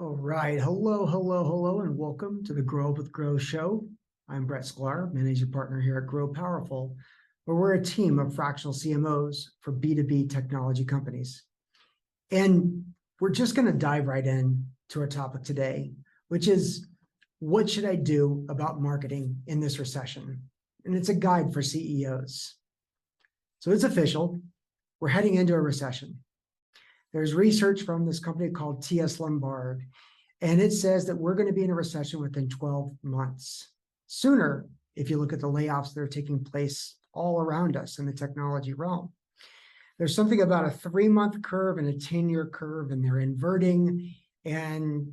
All right. Hello, and welcome to the Grow Up with Grow show. I'm Brett Sklar, managing partner here at Grow Powerful, where we're a team of fractional CMOs for B2B technology companies. And we're just going to dive right in to our topic today, which is what should I do about marketing in this recession? And it's a guide for CEOs. So it's official. We're heading into a recession. There's research from this company called TS Lombard, and it says that we're going to be in a recession within 12 months. Sooner, if you look at the layoffs that are taking place all around us in the technology realm. There's something about a 3-month curve and a 10-year curve, and they're inverting. And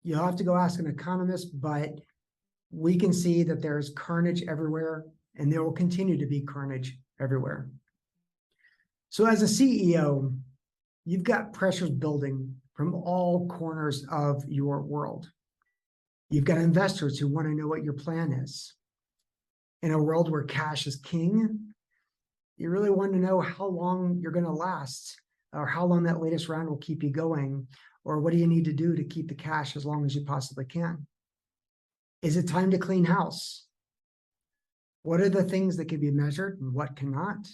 you'll have to go ask an economist, but we can see that there's carnage everywhere, and there will continue to be carnage everywhere. So as a CEO, you've got pressures building from all corners of your world. You've got investors who want to know what your plan is. In a world where cash is king, you really want to know how long you're going to last, or how long that latest round will keep you going, or what do you need to do to keep the cash as long as you possibly can? Is it time to clean house? What are the things that can be measured and what cannot?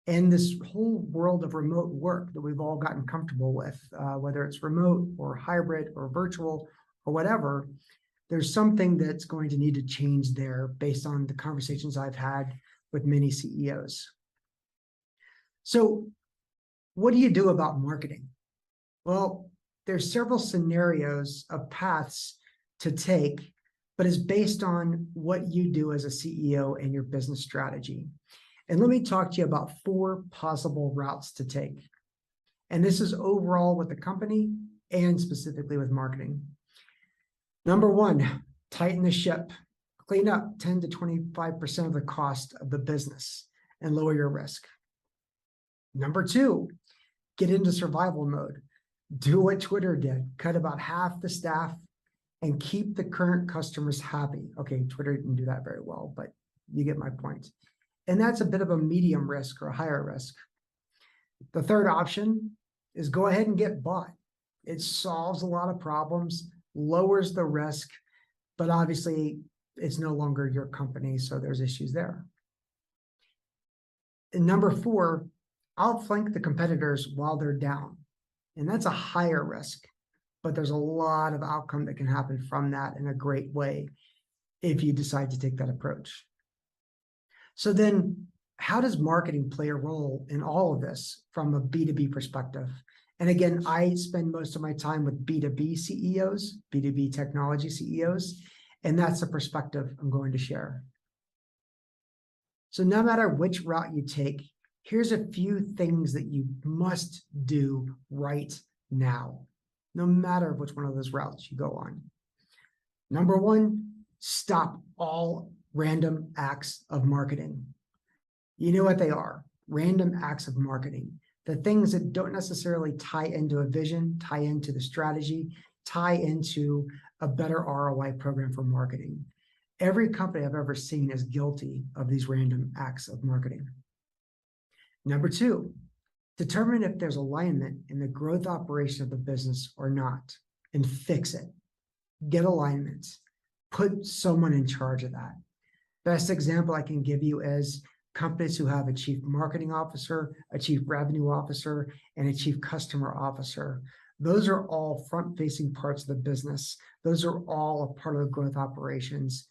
And this whole world of remote work that we've all gotten comfortable with, whether it's remote or hybrid or virtual or whatever, there's something that's going to need to change there based on the conversations I've had with many CEOs. So what do you do about marketing? Well, there's several scenarios of paths to take, but it's based on what you do as a CEO and your business strategy. And let me talk to you about 4 possible routes to take. And this is overall with the company and specifically with marketing. Number 1, tighten the ship. Clean up 10 to 25% of the cost of the business and lower your risk. Number 2, get into survival mode. Do what Twitter did. Cut about half the staff and keep the current customers happy. Okay, Twitter didn't do that very well, but you get my point. And that's a bit of a medium risk or a higher risk. The third option is go ahead and get bought. It solves a lot of problems, lowers the risk, but obviously it's no longer your company, so there's issues there. And number 4, outflank the competitors while they're down. And that's a higher risk, but there's a lot of outcome that can happen from that in a great way if you decide to take that approach. So then how does marketing play a role in all of this from a B2B perspective? And again, I spend most of my time with B2B CEOs, B2B technology CEOs, and that's the perspective I'm going to share. So no matter which route you take, here's a few things that you must do right now, no matter which one of those routes you go on. Number 1, stop all random acts of marketing. You know what they are, random acts of marketing. The things that don't necessarily tie into a vision, tie into the strategy, tie into a better ROI program for marketing. Every company I've ever seen is guilty of these random acts of marketing. Number 2, determine if there's alignment in the growth operation of the business or not, and fix it. Get alignment. Put someone in charge of that. Best example I can give you is companies who have a chief marketing officer, a chief revenue officer, and a chief customer officer. Those are all front-facing parts of the business. Those are all a part of the growth operations.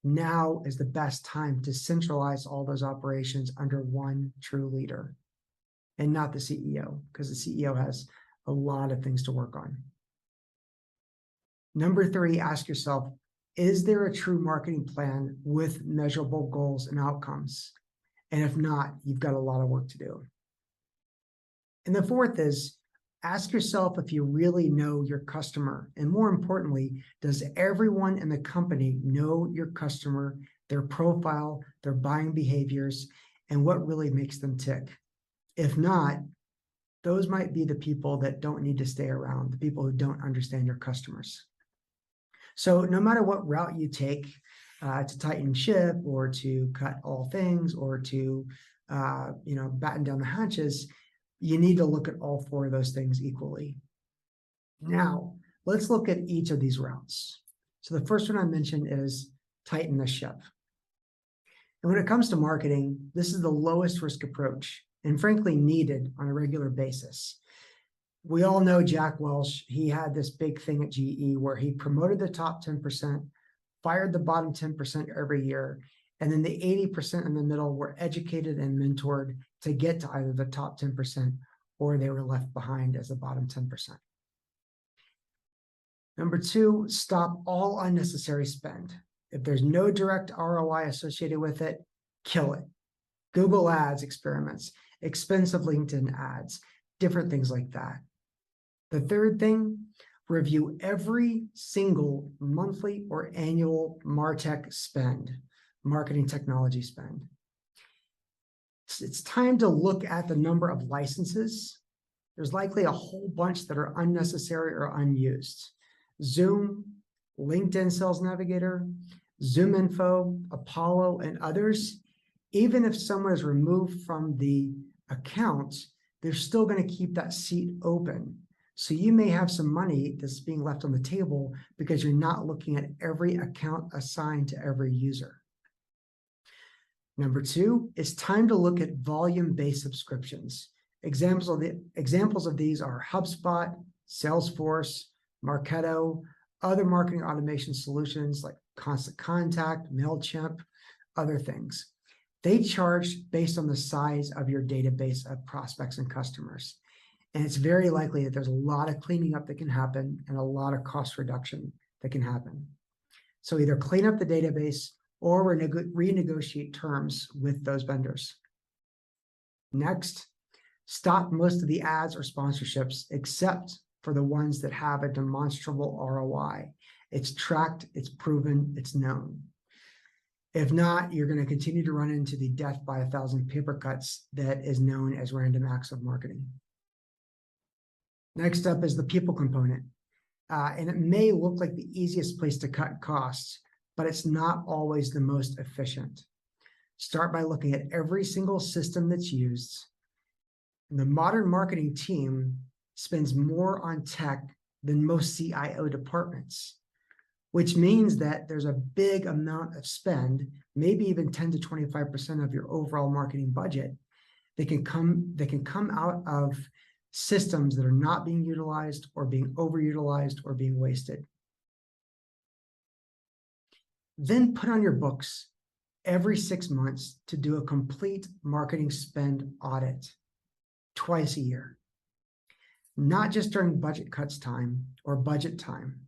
Now is the best time to centralize all those operations under one true leader and not the CEO, because the CEO has a lot of things to work on. Number 3, ask yourself, is there a true marketing plan with measurable goals and outcomes? And if not, you've got a lot of work to do. And the 4th is ask yourself if you really know your customer. And more importantly, does everyone in the company know your customer, their profile, their buying behaviors, and what really makes them tick? If not, those might be the people that don't need to stay around, the people who don't understand your customers. So no matter what route you take to tighten ship or to cut all things or to batten down the hatches, you need to look at all 4 of those things equally. Now, let's look at each of these routes. So the first one I mentioned is tighten the ship. And when it comes to marketing, this is the lowest risk approach and frankly needed on a regular basis. We all know Jack Welch. He had this big thing at GE where he promoted the top 10%, fired the bottom 10% every year, and then the 80% in the middle were educated and mentored to get to either the top 10% or they were left behind as the bottom 10%. Number two, stop all unnecessary spend. If there's no direct ROI associated with it, kill it. Google Ads experiments, expensive LinkedIn ads, different things like that. The third thing, review every single monthly or annual MarTech spend, marketing technology spend. It's time to look at the number of licenses. There's likely a whole bunch that are unnecessary or unused. Zoom, LinkedIn Sales Navigator, Zoom Info, Apollo, and others. Even if someone is removed from the account, they're still going to keep that seat open. So you may have some money that's being left on the table because you're not looking at every account assigned to every user. Number two, it's time to look at volume-based subscriptions. Examples of these are HubSpot, Salesforce, Marketo, other marketing automation solutions like Constant Contact, MailChimp, other things. They charge based on the size of your database of prospects and customers. And it's very likely that there's a lot of cleaning up that can happen and a lot of cost reduction that can happen. So either clean up the database or renegotiate terms with those vendors. Next, stop most of the ads or sponsorships except for the ones that have a demonstrable ROI. It's tracked, it's proven, it's known. If not, you're going to continue to run into the death by 1,000 paper cuts that is known as random acts of marketing. Next up is the people component. And it may look like the easiest place to cut costs, but it's not always the most efficient. Start by looking at every single system that's used. And the modern marketing team spends more on tech than most CIO departments, which means that there's a big amount of spend, maybe even 10 to 25% of your overall marketing budget that can come out of systems that are not being utilized or being overutilized or being wasted. Then put on your books every 6 months to do a complete marketing spend audit twice a year. Not just during budget cuts time or budget time.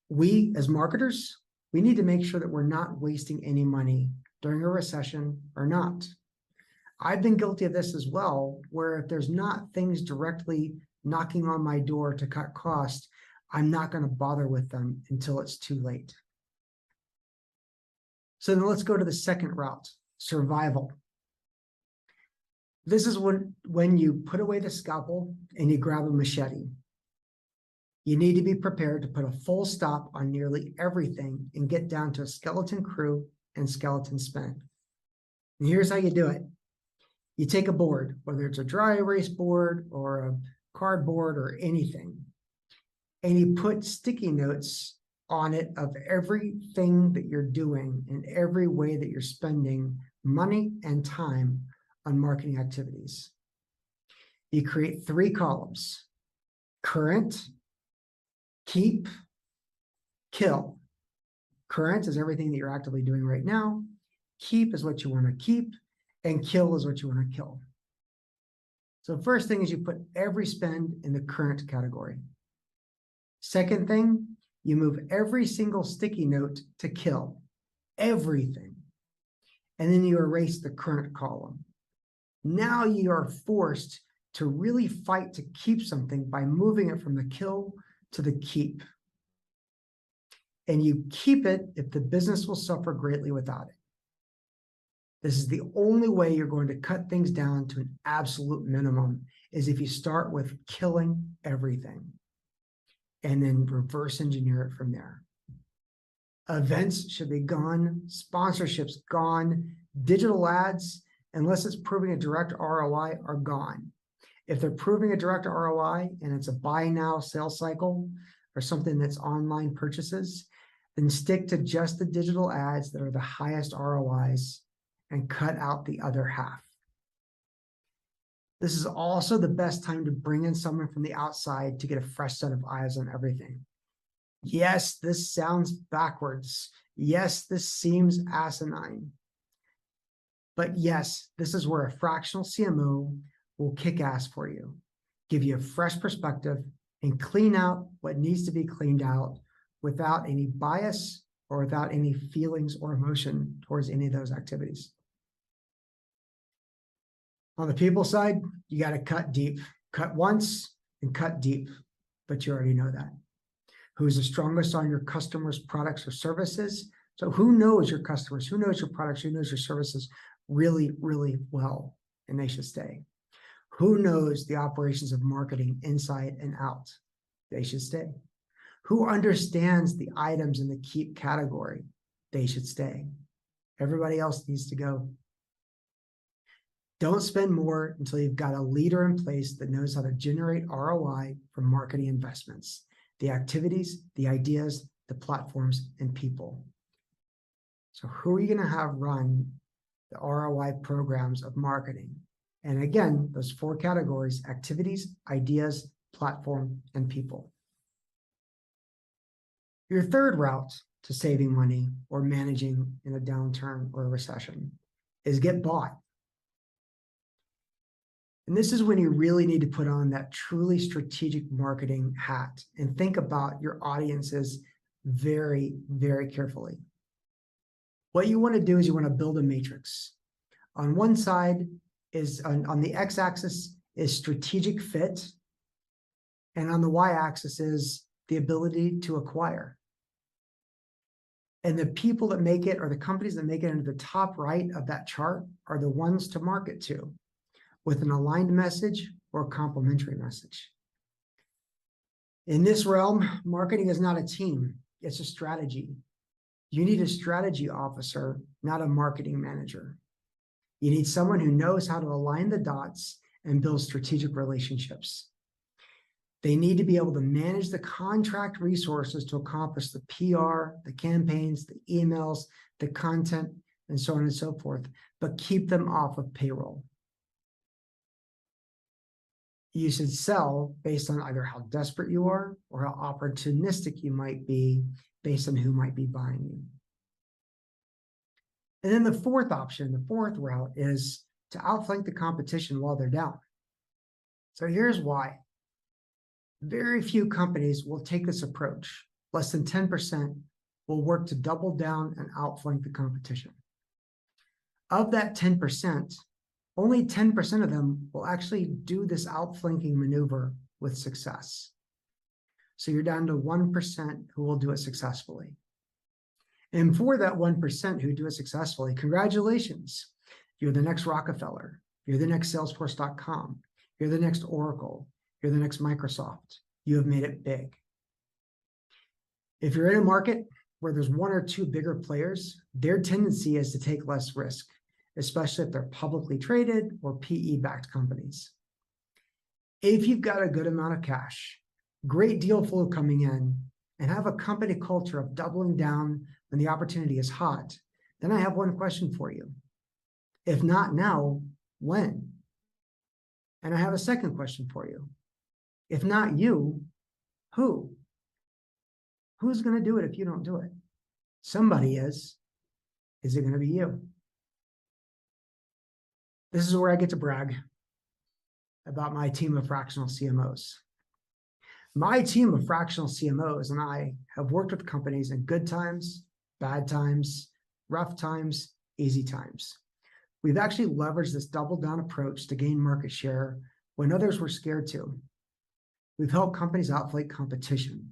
We, as marketers, we need to make sure that we're not wasting any money during a recession or not. I've been guilty of this as well, where if there's not things directly knocking on my door to cut costs, I'm not going to bother with them until it's too late. So then let's go to the second route, survival. This is when you put away the scalpel and you grab a machete. You need to be prepared to put a full stop on nearly everything and get down to a skeleton crew and skeleton spend. And here's how you do it. You take a board, whether it's a dry erase board or a cardboard or anything, and you put sticky notes on it of everything that you're doing and every way that you're spending money and time on marketing activities. You create 3 columns: current, keep, kill. Current is everything that you're actively doing right now. Keep is what you want to keep, and kill is what you want to kill. So first thing is you put every spend in the current category. Second thing, you move every single sticky note to kill, everything. And then you erase the current column. Now you are forced to really fight to keep something by moving it from the kill to the keep. And you keep it if the business will suffer greatly without it. This is the only way you're going to cut things down to an absolute minimum, is if you start with killing everything and then reverse engineer it from there. Events should be gone, sponsorships gone, digital ads, unless it's proving a direct ROI, are gone. If they're proving a direct ROI and it's a buy now sales cycle or something that's online purchases, then stick to just the digital ads that are the highest ROIs and cut out the other half. This is also the best time to bring in someone from the outside to get a fresh set of eyes on everything. Yes, this sounds backwards. Yes, this seems asinine. But yes, this is where a fractional CMO will kick ass for you, give you a fresh perspective, and clean out what needs to be cleaned out without any bias or without any feelings or emotion towards any of those activities. On the people side, you got to cut deep. Cut once and cut deep, but you already know that. Who's the strongest on your customers' products or services? So who knows your customers, who knows your products, who knows your services really, really well, and they should stay. Who knows the operations of marketing inside and out? They should stay. Who understands the items in the keep category? They should stay. Everybody else needs to go. Don't spend more until you've got a leader in place that knows how to generate ROI from marketing investments, the activities, the ideas, the platforms, and people. So who are you going to have run the ROI programs of marketing? And again, those 4 categories: activities, ideas, platform, and people. Your third route to saving money or managing in a downturn or a recession is get bought. And this is when you really need to put on that truly strategic marketing hat and think about your audiences very, very carefully. What you want to do is you want to build a matrix. On one side is, on the x-axis is strategic fit, and on the y-axis is the ability to acquire. And the people that make it, or the companies that make it into the top right of that chart, are the ones to market to, with an aligned message or a complementary message. In this realm, marketing is not a team, it's a strategy. You need a strategy officer, not a marketing manager. You need someone who knows how to align the dots and build strategic relationships. They need to be able to manage the contract resources to accomplish the PR, the campaigns, the emails, the content, and so on and so forth, but keep them off of payroll. You should sell based on either how desperate you are or how opportunistic you might be based on who might be buying you. And then the fourth option, the fourth route, is to outflank the competition while they're down. So here's why. Very few companies will take this approach. Less than 10% will work to double down and outflank the competition. Of that 10%, only 10% of them will actually do this outflanking maneuver with success. So you're down to 1% who will do it successfully. And for that 1% who do it successfully, congratulations. You're the next Rockefeller. You're the next Salesforce.com. You're the next Oracle. You're the next Microsoft. You have made it big. If you're in a market where there's 1 or 2 bigger players, their tendency is to take less risk, especially if they're publicly traded or PE-backed companies. If you've got a good amount of cash, great deal flow coming in, and have a company culture of doubling down when the opportunity is hot, then I have one question for you. If not now, when? And I have a second question for you. If not you, who? Who's going to do it if you don't do it? Somebody is. Is it going to be you? This is where I get to brag about my team of fractional CMOs. My team of fractional CMOs and I have worked with companies in good times, bad times, rough times, easy times. We've actually leveraged this double down approach to gain market share when others were scared to. We've helped companies outflank competition.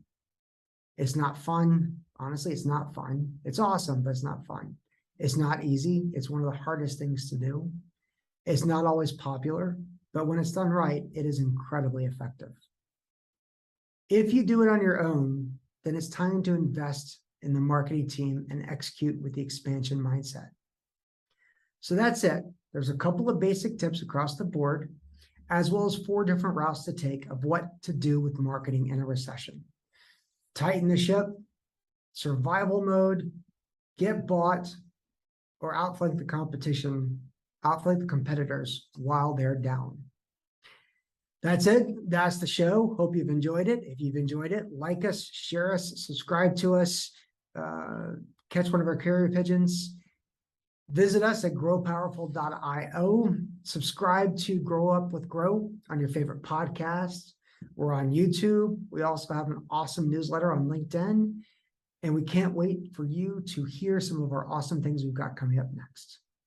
It's not fun. Honestly, it's not fun. It's awesome, but it's not fun. It's not easy. It's one of the hardest things to do. It's not always popular, but when it's done right, it is incredibly effective. If you do it on your own, then it's time to invest in the marketing team and execute with the expansion mindset. So that's it. There's a couple of basic tips across the board. as well as 4 different routes to take of what to do with marketing in a recession. Tighten the ship, survival mode, get bought, or outflank the competition, outflank the competitors while they're down. That's it. That's the show. Hope you've enjoyed it. If you've enjoyed it, like us, share us, subscribe to us, catch one of our carrier pigeons. Visit us at growpowerful.io. Subscribe to Grow Up with Grow on your favorite podcast. We're on YouTube. We also have an awesome newsletter on LinkedIn. And we can't wait for you to hear some of our awesome things we've got coming up next.